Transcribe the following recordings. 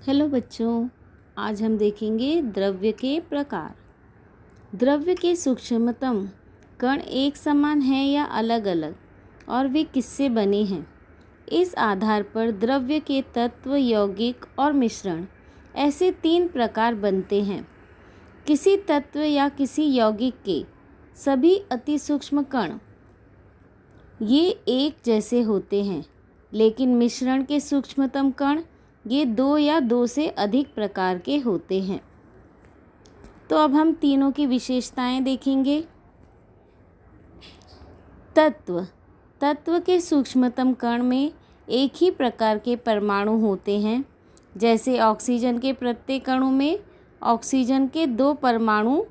Hello बच्चों, आज हम देखेंगे द्रव्य के प्रकार। द्रव्य के सूक्ष्मतम कण एक समान हैं या अलग अलग और वे किससे बने हैं। इस आधार पर द्रव्य के तत्व, यौगिक और मिश्रण ऐसे 3 प्रकार बनते हैं। किसी तत्व या किसी यौगिक के सभी अति सूक्ष्म कण ये एक जैसे होते हैं, लेकिन मिश्रण के सूक्ष्मतम कण ये 2 या 2 से अधिक प्रकार के होते हैं। तो अब हम तीनों की विशेषताएं देखेंगे। तत्व के सूक्ष्मतम कण में एक ही प्रकार के परमाणु होते हैं। जैसे ऑक्सीजन के प्रत्येक अणु में ऑक्सीजन के 2 परमाणु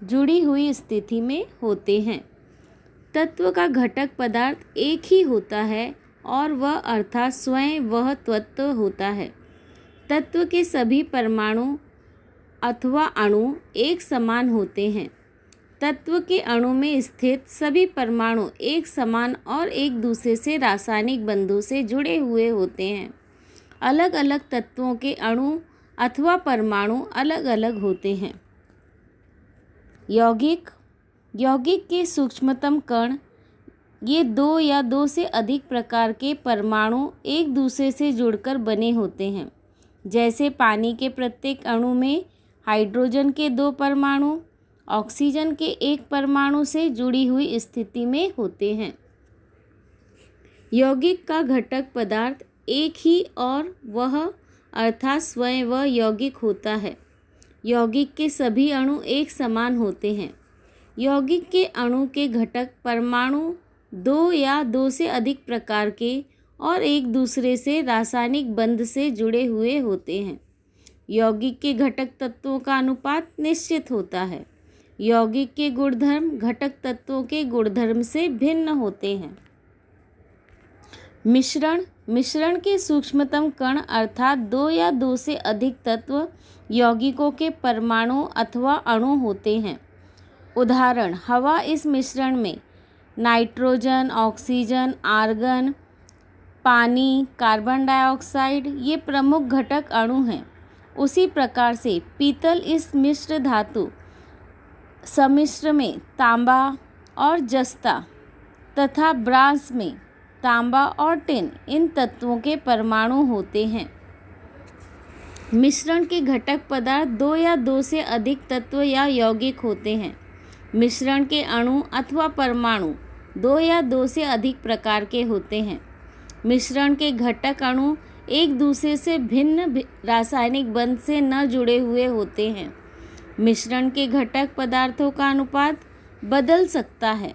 जुड़ी हुई स्थिति में होते हैं। तत्व का घटक पदार्थ एक ही होता है और वह अर्थात स्वयं वह तत्व होता है। तत्व के सभी परमाणु अथवा अणु एक समान होते हैं। तत्व के अणु में स्थित सभी परमाणु एक समान और एक दूसरे से रासायनिक बंधों से जुड़े हुए होते हैं। अलग अलग तत्वों के अणु अथवा परमाणु अलग अलग होते हैं। यौगिक के सूक्ष्मतम कण ये 2 या 2 से अधिक प्रकार के परमाणु एक दूसरे से जुड़कर बने होते हैं। जैसे पानी के प्रत्येक अणु में हाइड्रोजन के 2 परमाणु ऑक्सीजन के 1 परमाणु से जुड़ी हुई स्थिति में होते हैं। यौगिक का घटक पदार्थ एक ही और वह अर्थात स्वयं वह यौगिक होता है। यौगिक के सभी अणु एक समान होते हैं। यौगिक के अणु के घटक परमाणु 2 या 2 से अधिक प्रकार के और एक दूसरे से रासायनिक बंध से जुड़े हुए होते हैं। यौगिक के घटक तत्वों का अनुपात निश्चित होता है। यौगिक के गुणधर्म घटक तत्वों के गुणधर्म से भिन्न होते हैं। मिश्रण के सूक्ष्मतम कण अर्थात 2 या 2 से अधिक तत्व यौगिकों के परमाणु अथवा अणु होते हैं। उदाहरण, हवा इस मिश्रण में नाइट्रोजन, ऑक्सीजन, आर्गन, पानी, कार्बन डाइऑक्साइड ये प्रमुख घटक अणु हैं। उसी प्रकार से पीतल इस मिश्र धातु सम्मिश्र में तांबा और जस्ता तथा ब्रास में तांबा और टिन इन तत्वों के परमाणु होते हैं। मिश्रण के घटक पदार्थ 2 या 2 से अधिक तत्व या यौगिक होते हैं। मिश्रण के अणु अथवा परमाणु 2 या 2 से अधिक प्रकार के होते हैं। मिश्रण के घटक अणु एक दूसरे से भिन्न रासायनिक बंध से न जुड़े हुए होते हैं। मिश्रण के घटक पदार्थों का अनुपात बदल सकता है।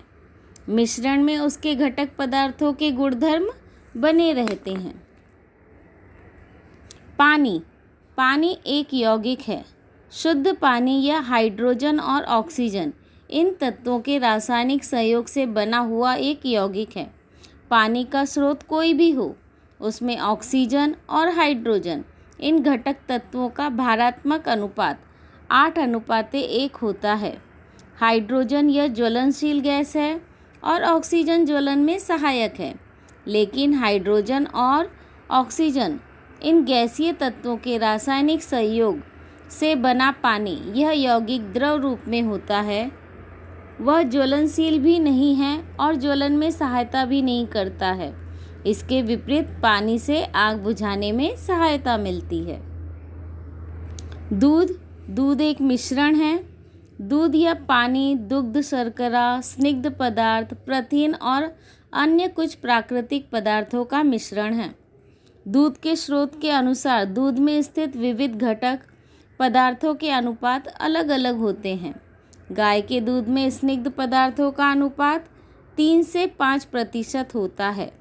मिश्रण में उसके घटक पदार्थों के गुणधर्म बने रहते हैं। पानी एक यौगिक है। शुद्ध पानी या हाइड्रोजन और ऑक्सीजन इन तत्वों के रासायनिक सहयोग से बना हुआ एक यौगिक है। पानी का स्रोत कोई भी हो, उसमें ऑक्सीजन और हाइड्रोजन इन घटक तत्वों का भारात्मक अनुपात 8:1 होता है। हाइड्रोजन यह ज्वलनशील गैस है और ऑक्सीजन ज्वलन में सहायक है, लेकिन हाइड्रोजन और ऑक्सीजन इन गैसीय तत्वों के रासायनिक सहयोग से बना पानी यह यौगिक द्रव रूप में होता है। वह ज्वलनशील भी नहीं है और ज्वलन में सहायता भी नहीं करता है। इसके विपरीत पानी से आग बुझाने में सहायता मिलती है। दूध एक मिश्रण है। दूध या पानी, दुग्ध, शर्करा, स्निग्ध पदार्थ, प्रथिन और अन्य कुछ प्राकृतिक पदार्थों का मिश्रण है। दूध के स्रोत के अनुसार दूध में स्थित विविध घटक पदार्थों के अनुपात अलग अलग होते हैं। गाय के दूध में स्निग्ध पदार्थों का अनुपात 3 से 5% होता है,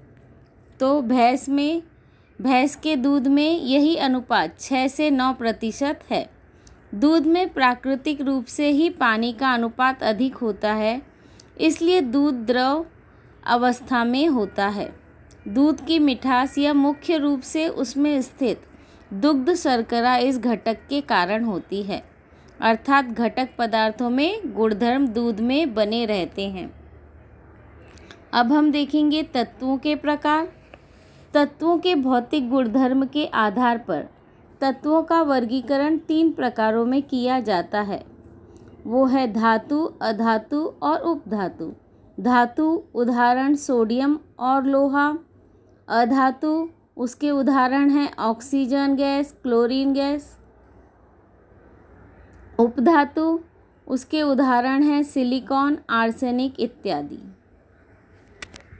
तो भैंस के दूध में यही अनुपात 6 से 9% है। दूध में प्राकृतिक रूप से ही पानी का अनुपात अधिक होता है, इसलिए दूध द्रव अवस्था में होता है। दूध की मिठास यह मुख्य रूप से उसमें स्थित दुग्ध शर्करा इस घटक के कारण होती है, अर्थात घटक पदार्थों में गुणधर्म दूध में बने रहते हैं। अब हम देखेंगे तत्वों के प्रकार। तत्वों के भौतिक गुणधर्म के आधार पर तत्वों का वर्गीकरण 3 प्रकारों में किया जाता है। वो है धातु, अधातु और उपधातु। धातु उदाहरण सोडियम और लोहा। अधातु उसके उदाहरण हैं ऑक्सीजन गैस, क्लोरीन गैस। उपधातु उसके उदाहरण हैं सिलिकॉन, आर्सेनिक इत्यादि।